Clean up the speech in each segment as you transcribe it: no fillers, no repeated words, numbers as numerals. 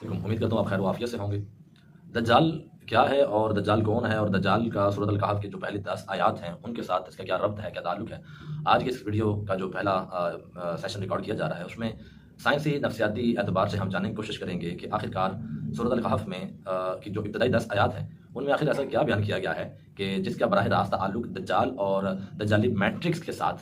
امید کرتا ہوں آپ خیر و عافیت سے ہوں گے۔ دجال کیا ہے اور دجال کون ہے، اور دجال کا سورۃ الکہف کی جو پہلی 10 آیات ہیں ان کے ساتھ اس کا کیا ربط ہے، کیا تعلق ہے۔ آج کے اس ویڈیو کا جو پہلا سیشن ریکارڈ کیا جا رہا ہے اس میں سائنسی نفسیاتی اعتبار سے ہم جاننے کی کوشش کریں گے کہ آخرکار سورۃ الکہف میں کی جو ابتدائی 10 آیات ہیں ان میں آخر ایسا کیا بیان کیا گیا ہے کہ جس کا براہ راست تعلق دجال اور دجالی میٹرکس کے ساتھ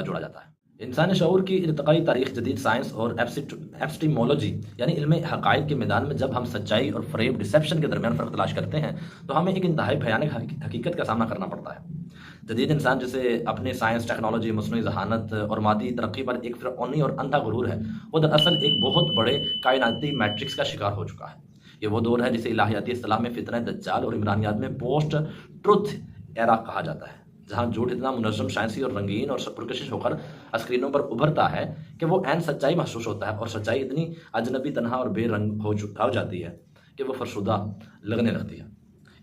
جوڑا جاتا ہے۔ انسانی شعور کی ارتقائی تاریخ، جدید سائنس اور ایپسٹیمولوجی یعنی علم حقائق کے میدان میں جب ہم سچائی اور فریب ڈسیپشن کے درمیان فرق تلاش کرتے ہیں تو ہمیں ایک انتہائی بھیانک حقیقت کا سامنا کرنا پڑتا ہے۔ جدید انسان جسے اپنے سائنس، ٹیکنالوجی، مصنوعی ذہانت اور مادی ترقی پر ایک فرعونی اور اندھا غرور ہے، وہ دراصل ایک بہت بڑے کائناتی میٹرکس کا شکار ہو چکا ہے۔ یہ وہ دور ہے جسے الہیاتی اصطلاح میں فتنہ دجال اور عمرانیات میں پوسٹ ٹروتھ ایرا کہا جاتا ہے، جہاں جھوٹ اتنا منظم، سائنسی اور رنگین اور پرکشش ہو کر اسکرینوں پر ابھرتا ہے کہ وہ عین سچائی محسوس ہوتا ہے، اور سچائی اتنی اجنبی، تنہا اور بے رنگ ہو جاتی ہے کہ وہ فرسودہ لگنے لگتی ہے۔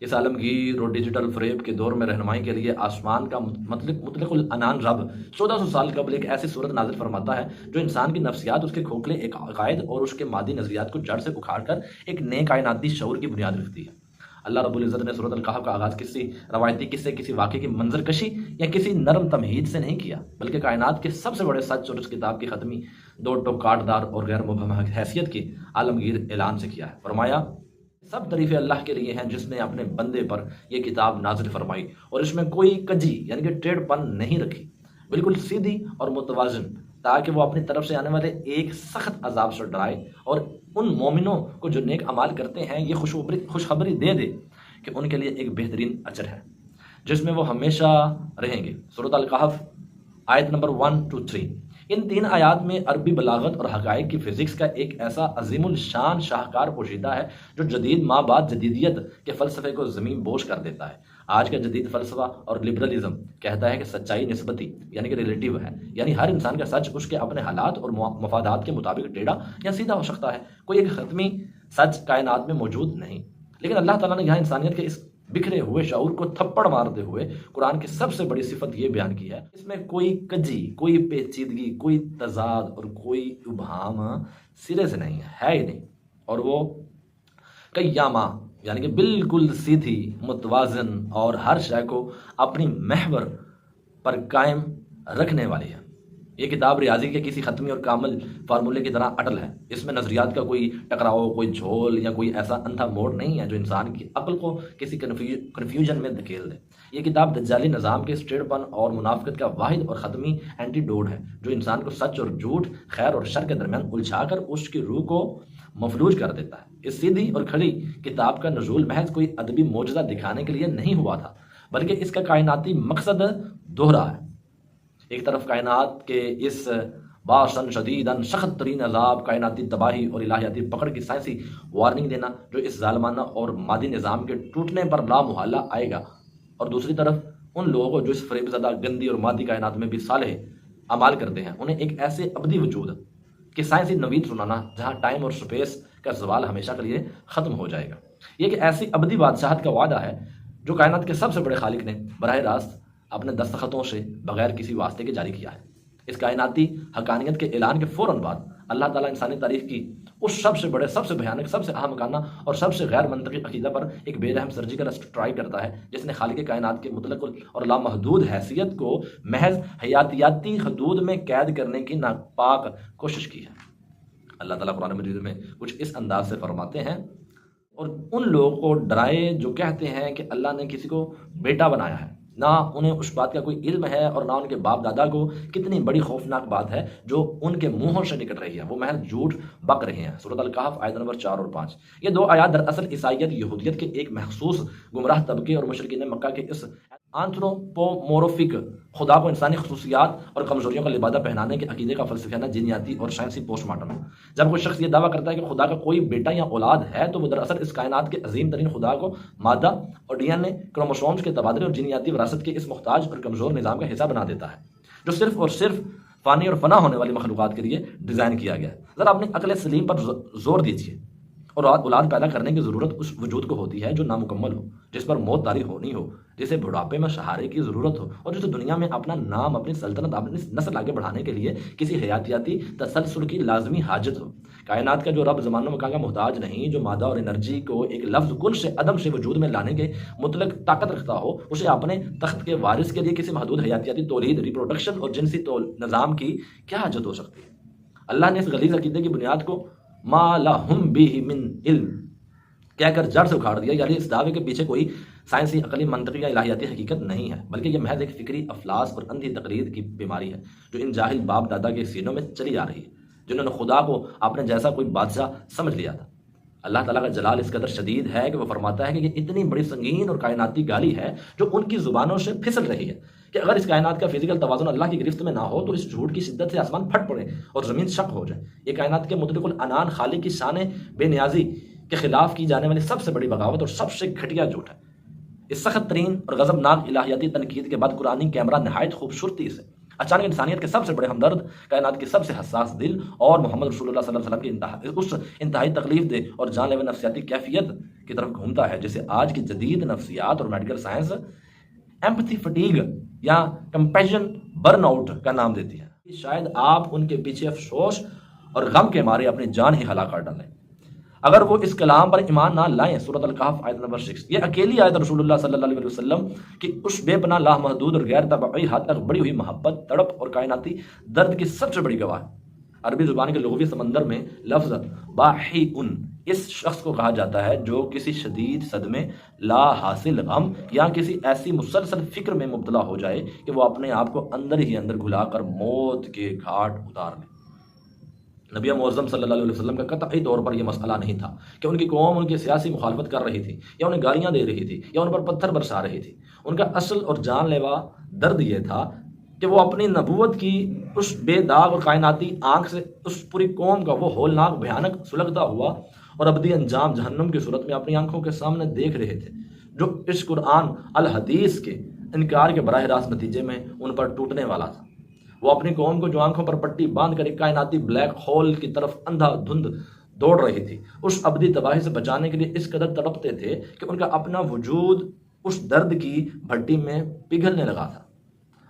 اس عالمگیر اور ڈیجیٹل فریب کے دور میں رہنمائی کے لیے آسمان کا مطلق العنان رب 1400 سال قبل ایک ایسی صورت نازل فرماتا ہے جو انسان کی نفسیات، اس کے کھوکھلے ایک عقائد اور اس کے مادی نظریات کو جڑ سے اکھاڑ کر ایک نئے کائناتی شعور کی بنیاد رکھتی ہے۔ اللہ رب العزت نے سورۃ الکہف کا آغاز کسی روایتی قصے، کسی واقعے کی منظر کشی یا کسی نرم تمہید سے نہیں کیا، بلکہ کائنات کے سب سے بڑے سچ اور اس کتاب کی ختمی دو ٹوک کاٹ دار اور غیر مبہم حیثیت کی عالمگیر اعلان سے کیا ہے۔ فرمایا، سب تعریفیں اللہ کے لیے ہیں جس نے اپنے بندے پر یہ کتاب نازل فرمائی اور اس میں کوئی کجی یعنی کہ ٹیڑھ پن نہیں رکھی، بالکل سیدھی اور متوازن، تاکہ وہ اپنی طرف سے آنے والے ایک سخت عذاب سے ڈرائے اور ان مومنوں کو جو نیک اعمال کرتے ہیں یہ خوشخبری دے دے کہ ان کے لیے ایک بہترین اجر ہے جس میں وہ ہمیشہ رہیں گے۔ سورۃ الکہف آیت نمبر 1 to 3۔ ان 3 آیات میں عربی بلاغت اور حقائق کی فزکس کا ایک ایسا عظیم الشان شاہکار پوشیدہ ہے جو جدید ماں بعد جدیدیت کے فلسفے کو زمین بوش کر دیتا ہے۔ آج کا جدید فلسفہ اور لبرلزم کہتا ہے کہ سچائی نسبتی یعنی کہ ریلیٹیو ہے، یعنی ہر انسان کا سچ اس کے اپنے حالات اور مفادات کے مطابق ٹیڑھا یا سیدھا ہو سکتا ہے، کوئی ایک حتمی سچ کائنات میں موجود نہیں۔ لیکن اللہ تعالیٰ نے یہاں انسانیت کے اس بکھرے ہوئے شعور کو تھپڑ مارتے ہوئے قرآن کی سب سے بڑی صفت یہ بیان کی ہے، اس میں کوئی کجی، کوئی پیچیدگی، کوئی تضاد اور کوئی ابہام سرے سے نہیں ہے ہی نہیں، اور وہ قیامہ یعنی کہ بالکل سیدھی، متوازن اور ہر شے کو اپنی محور پر قائم رکھنے والی ہے۔ یہ کتاب ریاضی کے کسی ختمی اور کامل فارمولے کی طرح اٹل ہے۔ اس میں نظریات کا کوئی ٹکراؤ، کوئی جھول یا کوئی ایسا اندھا موڑ نہیں ہے جو انسان کی عقل کو کسی کنفیوژن میں دھکیل دے۔ یہ کتاب دجالی نظام کے اس ٹیڑھ پن اور منافقت کا واحد اور ختمی اینٹی ڈوٹ ہے جو انسان کو سچ اور جھوٹ، خیر اور شر کے درمیان الجھا کر اس کی روح کو مفلوج کر دیتا ہے۔ اس سیدھی اور کھڑی کتاب کا نزول محض کوئی ادبی معجزہ دکھانے کے لیے نہیں ہوا تھا، بلکہ اس کا کائناتی مقصد دوہرا ہے۔ ایک طرف کائنات کے اس باسن شدیدن سخت ترین عذاب، کائناتی تباہی اور الہیاتی پکڑ کی سائنسی وارننگ دینا جو اس ظالمانہ اور مادی نظام کے ٹوٹنے پر لا محالہ آئے گا، اور دوسری طرف ان لوگوں کو جو اس فریب زدہ گندی اور مادی کائنات میں بھی صالح اعمال کرتے ہیں، انہیں ایک ایسے ابدی وجود کی سائنسی نوید سنانا جہاں ٹائم اور سپیس کا زوال ہمیشہ کے لیے ختم ہو جائے گا۔ یہ ایک ایسی ابدی بادشاہت کا وعدہ ہے جو کائنات کے سب سے بڑے خالق نے براہ راست اپنے دستخطوں سے بغیر کسی واسطے کے جاری کیا ہے۔ اس کائناتی حقانیت کے اعلان کے فوراً بعد اللہ تعالیٰ انسانی تاریخ کی اس سب سے بڑے، سب سے بھیانک، سب سے احمقانہ اور سب سے غیر منطقی عقیدہ پر ایک بے رحم سرجیکل اسٹرائک کرتا ہے جس نے خالق کائنات کے مطلق اور لامحدود حیثیت کو محض حیاتیاتی حدود میں قید کرنے کی ناپاک کوشش کی ہے۔ اللہ تعالیٰ قرآن مجید میں کچھ اس انداز سے فرماتے ہیں، اور ان لوگوں کو ڈرائے جو کہتے ہیں کہ اللہ نے کسی کو بیٹا بنایا ہے، نہ انہیں اس بات کا کوئی علم ہے اور نہ ان کے باپ دادا کو۔ کتنی بڑی خوفناک بات ہے جو ان کے منہوں سے نکل رہی ہے، وہ محض جھوٹ بک رہے ہیں۔ سورۃ الکہف آیت نمبر 4 اور 5۔ یہ 2 آیات دراصل عیسائیت، یہودیت کے ایک مخصوص گمراہ طبقے اور مشرکین مکہ کے اس آنتھروپومورفک خدا کو انسانی خصوصیات اور کمزوریوں کا لبادہ پہنانے کے عقیدے کا فلسفیانہ، جینیاتی اور سائنسی پوسٹ مارٹم ہے۔ جب کوئی شخص یہ دعویٰ کرتا ہے کہ خدا کا کوئی بیٹا یا اولاد ہے تو وہ دراصل اس کائنات کے عظیم ترین خدا کو مادہ اور ڈی این اے، کروموسومز کے تبادلے اور جینیاتی وراثت کے اس محتاج اور کمزور نظام کا حصہ بنا دیتا ہے جو صرف اور صرف فانی اور فنا ہونے والی مخلوقات کے لیے ڈیزائن کیا گیا ہے۔ ذرا اپنی عقل سلیم پر زور دیجیے اور اولاد پیدا کرنے کی ضرورت اس وجود کو ہوتی ہے جو نامکمل ہو، جس پر موت طاری ہونی ہو، جسے بڑھاپے میں سہارے کی ضرورت ہو، اور جسے دنیا میں اپنا نام، اپنی سلطنت، اپنی نسل آگے بڑھانے کے لیے کسی حیاتیاتی تسلسل کی لازمی حاجت ہو۔ کائنات کا جو رب زمان و مکان کا محتاج نہیں، جو مادہ اور انرجی کو ایک لفظ کن سے عدم سے وجود میں لانے کے مطلق طاقت رکھتا ہو، اسے اپنے تخت کے وارث کے لیے کسی محدود حیاتیاتی تولید، ریپروڈکشن اور جنسی نظام کی کیا حاجت ہو سکتی ہے؟ اللہ نے اس غلیظ عقیدے کی بنیاد کو ما لہم بہ من علم کہہ کر جڑ سے اکھاڑ دیا، یعنی اس دعوے کے پیچھے کوئی سائنسی، عقلی، منطقی یا الہیاتی حقیقت نہیں ہے، بلکہ یہ محض ایک فکری افلاس اور اندھی تقلید کی بیماری ہے جو ان جاہل باپ دادا کے سینوں میں چلی آ رہی ہے، جنہوں نے خدا کو اپنے جیسا کوئی بادشاہ سمجھ لیا تھا۔ اللہ تعالیٰ کا جلال اس قدر شدید ہے کہ وہ فرماتا ہے کہ یہ اتنی بڑی سنگین اور کائناتی گالی ہے جو ان کی زبانوں سے پھسل رہی ہے کہ اگر اس کائنات کا فزیکل توازن اللہ کی گرفت میں نہ ہو تو اس جھوٹ کی شدت سے آسمان پھٹ پڑے اور زمین شق ہو جائے۔ یہ کائنات کے مطلق العنان خالق کی شان بے نیازی کے خلاف کی جانے والی سب سے بڑی بغاوت اور سب سے گھٹیا جھوٹ ہے۔ اس سخت ترین اور غضبناک الہیاتی تنقید کے بعد قرآنی کیمرہ نہایت خوبصورتی سے اچانک انسانیت کے سب سے بڑے ہمدرد، کائنات کے سب سے حساس دل اور محمد رسول اللہ صلی اللہ علیہ وسلم کی اس انتہائی تکلیف دہ اور جان لیوا نفسیاتی کیفیت کی طرف گھومتا ہے جسے آج کی جدید نفسیات اور میڈیکل سائنس ایمپتھی فٹیگ یا کمپیشن برن آؤٹ کا نام دیتی ہے۔ شاید آپ ان کے پیچھے افسوس اور غم کے مارے اپنی جان ہی ہلاک کر ڈالیں اگر وہ اس کلام پر ایمان نہ لائیں۔ سورۃ الکہف آیت نمبر 6۔ یہ اکیلی آیت رسول اللہ صلی اللہ علیہ وسلم کی اس بے پناہ، لامحدود اور غیر طبعی حد تک بڑی ہوئی محبت، تڑپ اور کائناتی درد کی سب سے بڑی گواہ ہے۔ عربی زبان کے لغوی سمندر میں لفظ باحیٌ اس شخص کو کہا جاتا ہے جو کسی شدید صدمے، لا حاصل غم یا کسی ایسی مسلسل فکر میں مبتلا ہو جائے کہ وہ اپنے آپ کو اندر ہی اندر گھلا کر موت کے گھاٹ اتار لے۔ نبی معظم صلی اللہ علیہ وسلم کا قطعی طور پر یہ مسئلہ نہیں تھا کہ ان کی قوم ان کی سیاسی مخالفت کر رہی تھی یا انہیں گالیاں دے رہی تھی یا ان پر پتھر برسا رہی تھی۔ ان کا اصل اور جان لیوا درد یہ تھا کہ وہ اپنی نبوت کی اس بے داغ اور کائناتی آنکھ سے اس پوری قوم کا وہ ہولناک، بھیانک، سلگتا ہوا اور ابدی انجام جہنم کی صورت میں اپنی آنکھوں کے سامنے دیکھ رہے تھے، جو اس قرآن الحدیث کے انکار کے براہ راست نتیجے میں ان پر ٹوٹنے والا تھا۔ وہ اپنی قوم کو جو آنکھوں پر پٹی باندھ کر ایک کائناتی بلیک ہول کی طرف اندھا دھند دوڑ رہی تھی، اس ابدی تباہی سے بچانے کے لیے اس قدر تڑپتے تھے کہ ان کا اپنا وجود اس درد کی بھٹی میں پگھلنے لگا تھا۔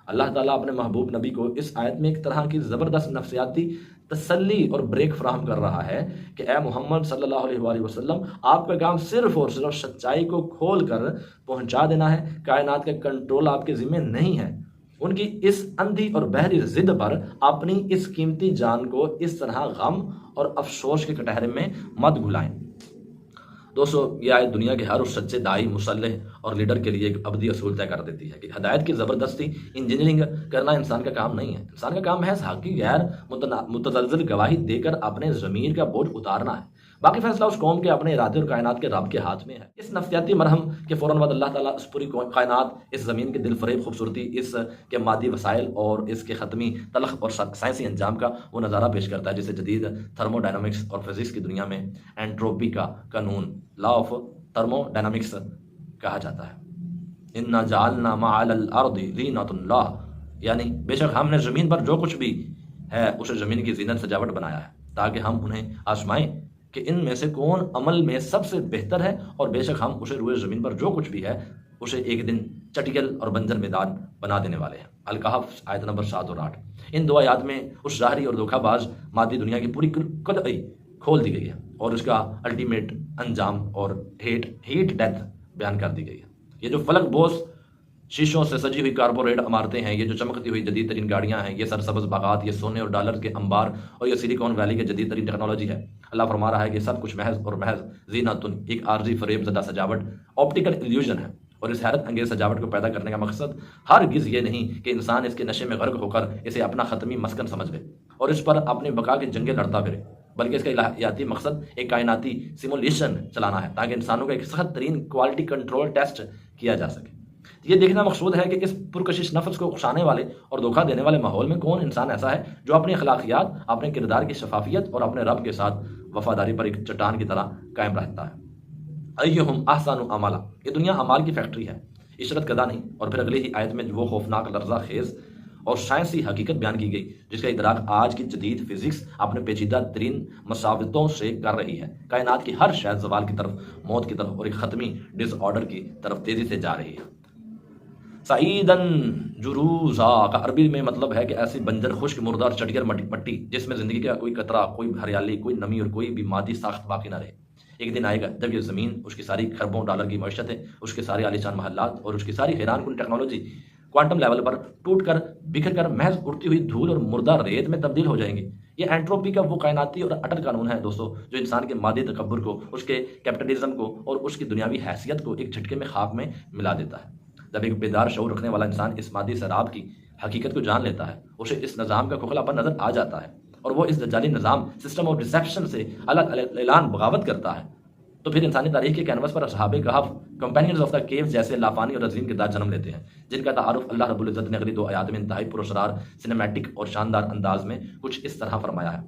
اللہ تعالیٰ اپنے محبوب نبی کو اس آیت میں ایک طرح کی زبردست نفسیاتی تسلی اور بریک فراہم کر رہا ہے کہ اے محمد صلی اللہ علیہ وآلہ وسلم، آپ کا کام صرف اور صرف سچائی کو کھول کر پہنچا دینا ہے، کائنات کا کنٹرول آپ کے ذمہ نہیں ہے۔ ان کی اس اندھی اور بحری ضد پر اپنی اس قیمتی جان کو اس طرح غم اور افسوس کے کٹہرے میں مت گھلائیں۔ دوستو، یہ آیت دنیا کے ہر اس سچے داعی، مصلح اور لیڈر کے لیے ایک ابدی اصول طے کر دیتی ہے کہ ہدایت کی زبردستی انجینئرنگ کرنا انسان کا کام نہیں ہے۔ انسان کا کام ہے حق کی غیر متزلزل گواہی دے کر اپنے ضمیر کا بوجھ اتارنا ہے، باقی فیصلہ اس قوم کے اپنے ارادے اور کائنات کے رب کے ہاتھ میں ہے۔ اس نفسیاتی مرہم کے فوراً بعد اللہ تعالیٰ اس پوری کائنات، اس زمین کے دل فریب خوبصورتی، اس کے مادی وسائل اور اس کے ختمی تلخ اور سائنسی انجام کا وہ نظارہ پیش کرتا ہے جسے جدید تھرمو ڈائنامکس اور فزکس کی دنیا میں اینٹروپی کا قانون، لا آف تھرمو ڈائنامکس کہا جاتا ہے۔ انا جعلنا ما علی الارض زینۃ اللہ، یعنی بے شک ہم نے زمین پر جو کچھ بھی ہے اسے زمین کی زینت سجاوٹ بنایا ہے تاکہ ہم انہیں آزمائیں کہ ان میں سے کون عمل میں سب سے بہتر ہے، اور بے شک ہم اسے روئے زمین پر جو کچھ بھی ہے اسے ایک دن چٹیل اور بنجر میدان بنا دینے والے ہیں۔ الکہف آیت نمبر 7 اور 8۔ ان دو آیات میں اس ظاہری اور دھوکہ باز مادی دنیا کی پوری قطعی کھول دی گئی ہے اور اس کا الٹیمیٹ انجام اور ہیٹ ڈیتھ بیان کر دی گئی ہے۔ یہ جو فلک بوس شیشوں سے سجی ہوئی کارپوریٹ عمارتیں ہیں، یہ جو چمکتی ہوئی جدید ترین گاڑیاں ہیں، یہ سرسبز باغات، یہ سونے اور ڈالر کے انبار اور یہ سلیکون ویلی کے جدید ترین ٹیکنالوجی ہے، اللہ فرما رہا ہے کہ سب کچھ محض اور محض زینتن، ایک عارضی فریب زدہ سجاوٹ، آپٹیکل ایلیوژن ہے۔ اور اس حیرت انگیز سجاوٹ کو پیدا کرنے کا مقصد ہرگز یہ نہیں کہ انسان اس کے نشے میں غرق ہو کر اسے اپنا ختمی مسکن سمجھ لے اور اس پر اپنی بقا کی جنگیں لڑتا پھرے، بلکہ اس کا الہیاتی مقصد ایک کائناتی سیمولیشن چلانا ہے تاکہ انسانوں کا ایک سخت ترین کوالٹی کنٹرول ٹیسٹ کیا جا سکے۔ یہ دیکھنا مقصود ہے کہ اس پرکشش نفس کو اکسانے والے اور دھوکہ دینے والے ماحول میں کون انسان ایسا ہے جو اپنی اخلاقیات، اپنے کردار کی شفافیت اور اپنے رب کے ساتھ وفاداری پر ایک چٹان کی طرح قائم رہتا ہے۔ ایہم احسن عملا، یہ دنیا اعمال کی فیکٹری ہے، عشرت کدا نہیں۔ اور پھر اگلی ہی آیت میں وہ خوفناک لرزہ خیز اور سائنسی حقیقت بیان کی گئی جس کا ادراک آج کی جدید فزکس اپنے پیچیدہ ترین مساوتوں سے کر رہی ہے۔ کائنات کی ہر شے زوال کی طرف، موت کی طرف اور ایک ختمی ڈس آرڈر کی طرف تیزی سے جا رہی ہے۔ سعیدن جروزا کا عربی میں مطلب ہے کہ ایسی بنجر خشک مردار چٹیر مٹی جس میں زندگی کا کوئی قطرہ، کوئی ہریالی، کوئی نمی اور کوئی بھی مادی ساخت باقی نہ رہے۔ ایک دن آئے گا جب یہ زمین، اس کی ساری خربوں ڈالر کی معیشتیں، اس کے سارے عالیشان محلات اور اس کی ساری حیران کن ٹیکنالوجی کوانٹم لیول پر ٹوٹ کر بکھر کر محض اڑتی ہوئی دھول اور مردہ ریت میں تبدیل ہو جائیں گی۔ یہ اینٹروپی کا وہ کائناتی اور اٹل قانون ہے دوستو، جو انسان کے مادی تکبر کو، اس کے کیپٹلزم کو اور اس کی دنیاوی حیثیت کو ایک جھٹکے میں خاک میں ملا دیتا ہے۔ جب ایک بیدار شعور رکھنے والا انسان اس مادی سراب کی حقیقت کو جان لیتا ہے، اسے اس نظام کا کھوکھلاپن نظر آ جاتا ہے اور وہ اس دجالی نظام، سسٹم آف ڈسیپشن سے اعلان بغاوت کرتا ہے، تو پھر انسانی تاریخ کے کینوس پر اصحاب کہف، کمپینینز آف دا کیو جیسے لافانی اور عظیم کردار جنم لیتے ہیں، جن کا تعارف اللہ رب العزت نے اگلی 2 آیات میں انتہائی پراسرار، سینیمیٹک اور شاندار انداز میں کچھ اس طرح فرمایا ہے۔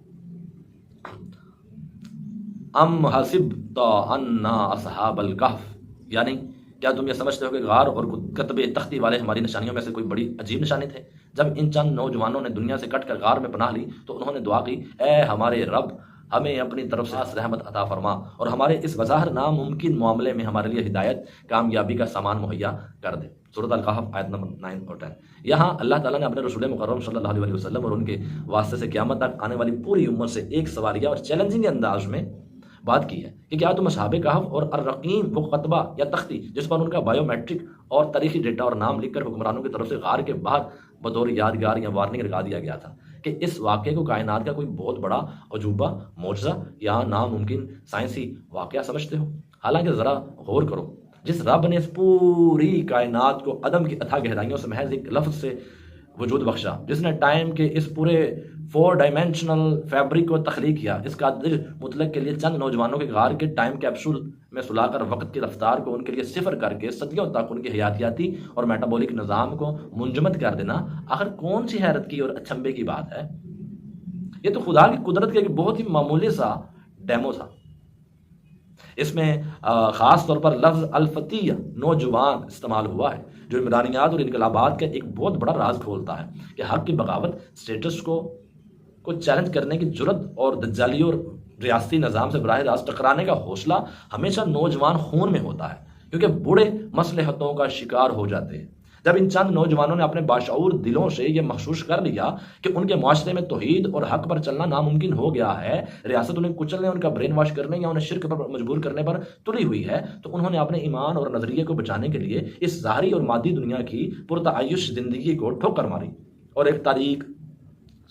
ام حسبت ان اصحاب الکہف، یعنی کیا تم یہ سمجھتے ہو کہ غار اور کتب تختی والے ہماری نشانیوں میں سے کوئی بڑی عجیب نشانی تھے؟ جب ان چند نوجوانوں نے دنیا سے کٹ کر غار میں پناہ لی تو انہوں نے دعا کی، اے ہمارے رب، ہمیں اپنی طرف سے رحمت عطا فرما اور ہمارے اس بظاہر ناممکن معاملے میں ہمارے لیے ہدایت، کامیابی کا سامان مہیا کر دے۔ سورۃ الکہف آیت نمبر 9 اور 10۔ یہاں اللہ تعالیٰ نے اپنے رسول مکرم صلی اللہ علیہ وسلم اور ان کے واسطے سے قیامت تک آنے والی پوری امت سے ایک سوالیہ اور چیلنجنگ انداز میں بات کی ہے کہ کیا تم اصحاب کہف اور الرقیم، وہ کتبہ یا تختی جس پر ان کا بایو میٹرک اور تاریخی ڈیٹا اور نام لکھ کر حکمرانوں کی طرف سے غار کے باہر بطور یادگار یا وارننگ لگا دیا گیا تھا کہ اس واقعے کو کائنات کا کوئی بہت بڑا عجوبہ، معجزہ یا ناممکن سائنسی واقعہ سمجھتے ہو؟ حالانکہ ذرا غور کرو، جس رب نے اس پوری کائنات کو عدم کی اتھاہ گہرائیوں سے محض ایک لفظ سے وجود بخشا، جس نے ٹائم کے اس پورے 4 ڈائمینشنل فیبرک کو تخلیق کیا، اس قادر مطلق کے لیے چند نوجوانوں کے غار کے ٹائم کیپسول میں سلا کر وقت کی رفتار کو ان کے لیے صفر کر کے صدیوں تک ان کے حیاتیاتی اور میٹابولک نظام کو منجمد کر دینا، آخر کون سی حیرت کی اور اچنبے کی بات ہے؟ یہ تو خدا کی قدرت کا ایک بہت ہی معمولی سا ڈیمو تھا۔ اس میں خاص طور پر لفظ الفتیہ، نوجوان، استعمال ہوا ہے، جو عمرانیات اور انقلابات کا ایک بہت بڑا راز کھولتا ہے کہ حق کی بغاوت، سٹیٹس کو چیلنج کرنے کی جرت اور دجالی اور ریاستی نظام سے براہ راست ٹکرانے کا حوصلہ ہمیشہ نوجوان خون میں ہوتا ہے، کیونکہ بوڑھے مصلحتوں کا شکار ہو جاتے ہیں۔ جب ان چند نوجوانوں نے اپنے باشعور دلوں سے یہ محسوس کر لیا کہ ان کے معاشرے میں توحید اور حق پر چلنا ناممکن ہو گیا ہے، ریاست انہیں کچلنے، ان کا برین واش کرنے یا انہیں شرک پر مجبور کرنے پر تلی ہوئی ہے، تو انہوں نے اپنے ایمان اور نظریے کو بچانے کے لیے اس ظاہری اور مادی دنیا کی پرتعیش زندگی کو ٹھوکر ماری اور ایک تاریک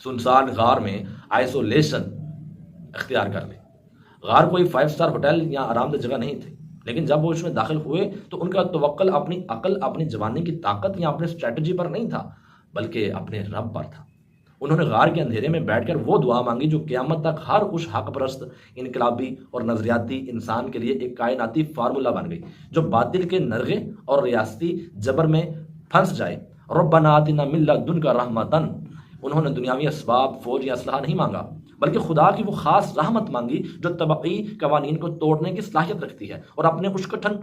سنسان غار میں آئسولیشن اختیار کر لی۔ غار کوئی 5 اسٹار ہوٹل یا آرام دہ جگہ نہیں تھی، لیکن جب وہ اس میں داخل ہوئے تو ان کا توکل اپنی عقل، اپنی جوانی کی طاقت یا اپنے اسٹریٹجی پر نہیں تھا، بلکہ اپنے رب پر تھا۔ انہوں نے غار کے اندھیرے میں بیٹھ کر وہ دعا مانگی جو قیامت تک ہر اس حق پرست، انقلابی اور نظریاتی انسان کے لیے ایک کائناتی فارمولہ بن گئی، جو باطل کے نرغے اور ریاستی جبر میں پھنس جائے۔ ربنا آتنا من لدنک رحمۃ، انہوں نے دنیاوی اسباب، فوج یا اسلحہ نہیں مانگا، بلکہ خدا کی وہ خاص رحمت مانگی جو طبعی قوانین کو توڑنے کی صلاحیت رکھتی ہے، اور اپنے اس کٹھن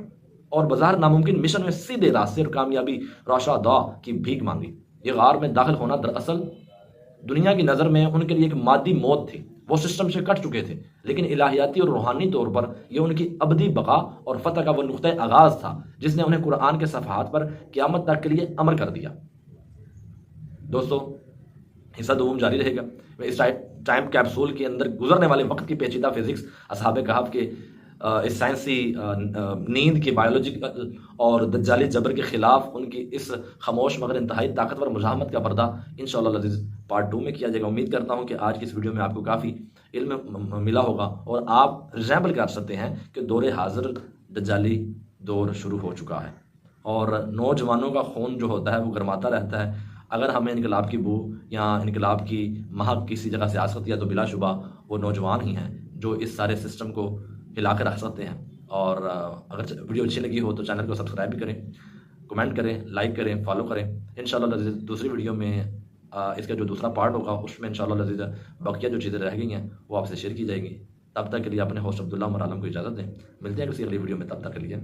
اور بظاہر ناممکن مشن میں سیدھے راستے اور کامیابی راشدہ کی بھیک مانگی۔ یہ غار میں داخل ہونا دراصل دنیا کی نظر میں ان کے لیے ایک مادی موت تھی، وہ سسٹم سے کٹ چکے تھے، لیکن الہیاتی اور روحانی طور پر یہ ان کی ابدی بقا اور فتح کا وہ نقطۂ آغاز تھا جس نے انہیں قرآن کے صفحات پر قیامت تک کے لیے امر کر دیا۔ دوستو، حصہ دوم جاری رہے گا۔ اس ٹائم کیپسول کے اندر گزرنے والے وقت کی پیچیدہ فزکس، اصحاب کہف کے اس سائنسی نیند کی بایولوجیکل اور دجالی جبر کے خلاف ان کی اس خاموش مگر انتہائی طاقتور مزاحمت کا پردہ انشاءاللہ العزیز پارٹ 2 میں کیا جائے گا۔ امید کرتا ہوں کہ آج کی اس ویڈیو میں آپ کو کافی علم ملا ہوگا اور آپ ریزیمبل کر سکتے ہیں کہ دور حاضر دجالی دور شروع ہو چکا ہے، اور نوجوانوں کا خون جو ہوتا ہے وہ گرماتا رہتا ہے۔ اگر ہمیں انقلاب کی بو یا انقلاب کی مہک کسی جگہ سے آ سکتی ہے تو بلا شبہ وہ نوجوان ہی ہیں جو اس سارے سسٹم کو ہلا کے رکھ سکتے ہیں۔ اور اگر ویڈیو اچھی لگی ہو تو چینل کو سبسکرائب بھی کریں، کمنٹ کریں، لائک کریں، فالو کریں۔ انشاءاللہ العزیز دوسری ویڈیو میں اس کا جو دوسرا پارٹ ہوگا اس میں انشاءاللہ العزیز بقیہ جو چیزیں رہ گئی ہیں وہ آپ سے شیئر کی جائیں گی۔ تب تک کے لیے اپنے ہوسٹ عبداللہ عمر عالم کو اجازت دیں، ملتے ہیں کسی اگلی ویڈیو میں، تب تک کے لیے